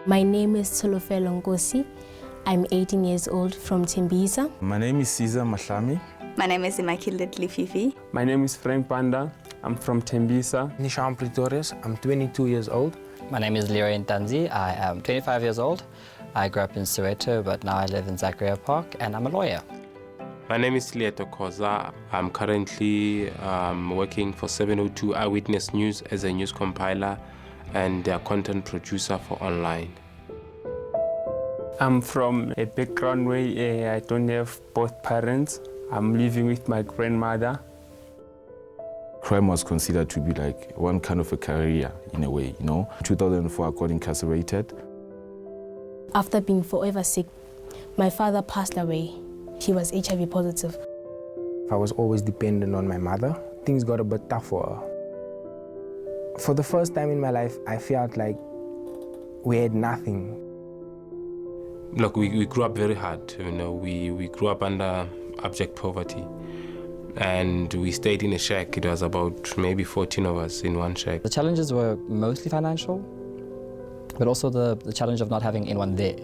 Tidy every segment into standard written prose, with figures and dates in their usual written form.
My name is Tsolofelo Nkosi. I'm 18 years old from Tembisa. My name is Caesar Mahlami. My name is Immaculate Lififi. My name is Frank Panda. I'm from Tembisa. Nisham Pretorius. I'm 22 years old. My name is Leroy Ntanzi. I am 25 years old. I grew up in Soweto, but now I live in Zachariah Park, and I'm a lawyer. My name is Lieto Koza. I'm currently working for 702 Eyewitness News as a news compiler and a content producer for online. I'm from a background where I don't have both parents. I'm living with my grandmother. Crime was considered to be like one kind of a career in a way, you know. 2004, I got incarcerated. After being forever sick, my father passed away. He was HIV positive. I was always dependent on my mother. Things got a bit tough for her. For the first time in my life, I felt like we had nothing. Look, we grew up very hard, you know. We grew up under abject poverty. And we stayed in a shack. It was about maybe 14 of us in one shack. The challenges were mostly financial, but also the challenge of not having anyone there.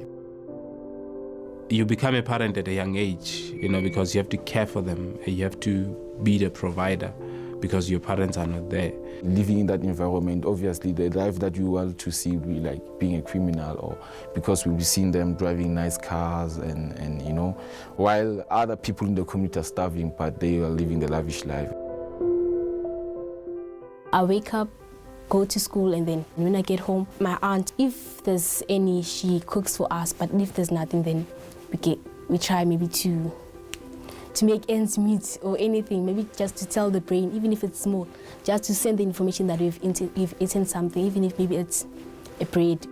You become a parent at a young age, you know, because you have to care for them. You have to be the provider because your parents are not there. Living in that environment, obviously the life that you want to see will be like being a criminal, or because we'll be seeing them driving nice cars and you know, while other people in the community are starving, but they are living the lavish life. I wake up, go to school, and then when I get home, my aunt, if there's any, she cooks for us, but if there's nothing, then we try maybe to make ends meet or anything, maybe just to tell the brain, even if it's small, just to send the information that we've eaten something, even if maybe it's a bread.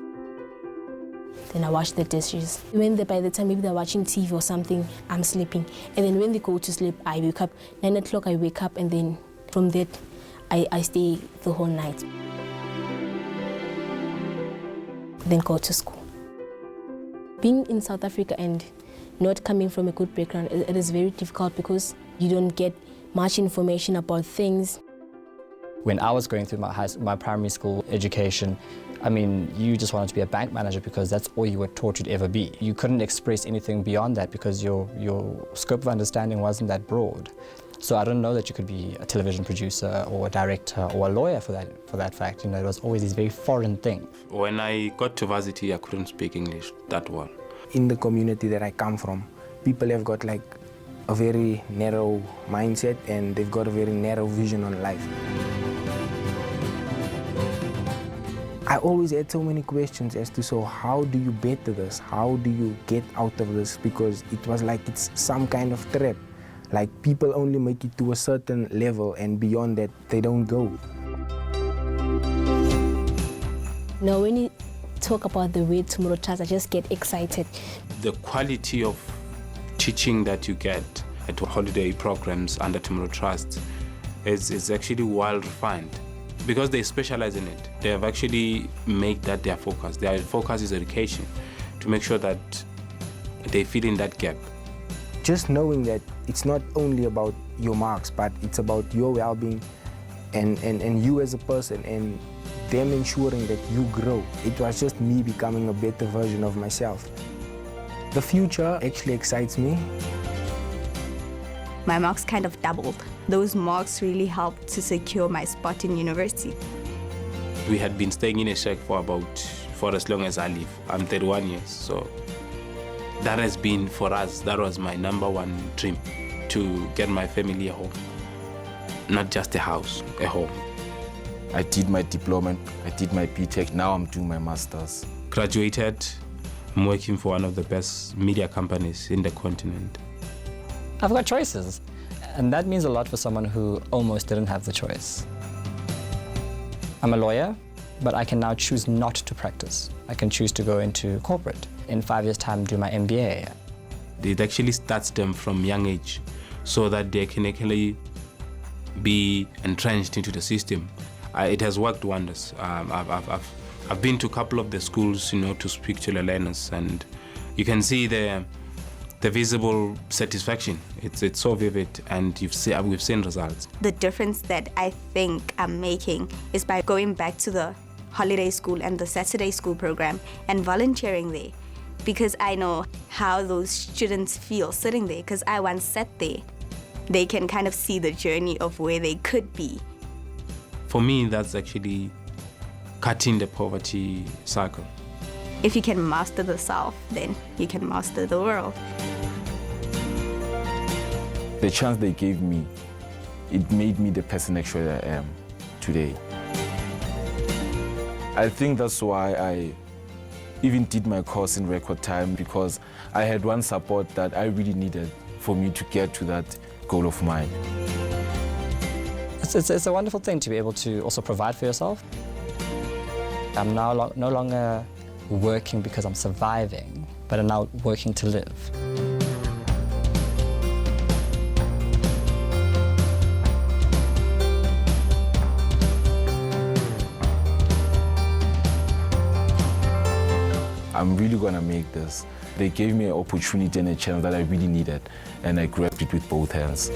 Then I wash the dishes. By the time maybe they're watching TV or something, I'm sleeping. And then when they go to sleep, I wake up. 9 o'clock I wake up, and then from that, I stay the whole night. Then go to school. Being in South Africa and not coming from a good background, it is very difficult because you don't get much information about things. When I was going through my primary school education, I mean, you just wanted to be a bank manager because that's all you were taught you'd ever be. You couldn't express anything beyond that because your scope of understanding wasn't that broad. So I don't know that you could be a television producer or a director or a lawyer for that fact. You know, it was always these very foreign things. When I got to varsity, I couldn't speak English that well. In the community that I come from, people have got like a very narrow mindset and they've got a very narrow vision on life. I always had so many questions as to, so how do you better this? How do you get out of this? Because it was like it's some kind of trap. Like people only make it to a certain level and beyond that, they don't go. Now, when you talk about the way Tomorrow Trust, I just get excited. The quality of teaching that you get at holiday programs under Tomorrow Trust is actually well refined because they specialize in it. They have actually made that their focus. Their focus is education to make sure that they fill in that gap. Just knowing that it's not only about your marks, but it's about your well-being and you as a person and them ensuring that you grow. It was just me becoming a better version of myself. The future actually excites me. My marks kind of doubled. Those marks really helped to secure my spot in university. We had been staying in a shack for as long as I live. I'm 31 years, so that has been for us, that was my number one dream, to get my family a home. Not just a house, a home. I did my diploma, I did my BTech, now I'm doing my master's. Graduated, I'm working for one of the best media companies in the continent. I've got choices, and that means a lot for someone who almost didn't have the choice. I'm a lawyer, but I can now choose not to practice. I can choose to go into corporate. In 5 years' time, do my MBA. It actually starts them from young age so that they can actually be entrenched into the system. It has worked wonders. I've been to a couple of the schools, you know, to speak to the learners, and you can see the visible satisfaction. It's so vivid, and we've seen results. The difference that I think I'm making is by going back to the holiday school and the Saturday school program and volunteering there, because I know how those students feel sitting there, because I once sat there. They can kind of see the journey of where they could be. For me, that's actually cutting the poverty cycle. If you can master the self, then you can master the world. The chance they gave me, it made me the person actually I am today. I think that's why I even did my course in record time, because I had one support that I really needed for me to get to that goal of mine. It's a wonderful thing to be able to also provide for yourself. I'm now no longer working because I'm surviving, but I'm now working to live. I'm really gonna make this. They gave me an opportunity and a chance that I really needed, and I grabbed it with both hands.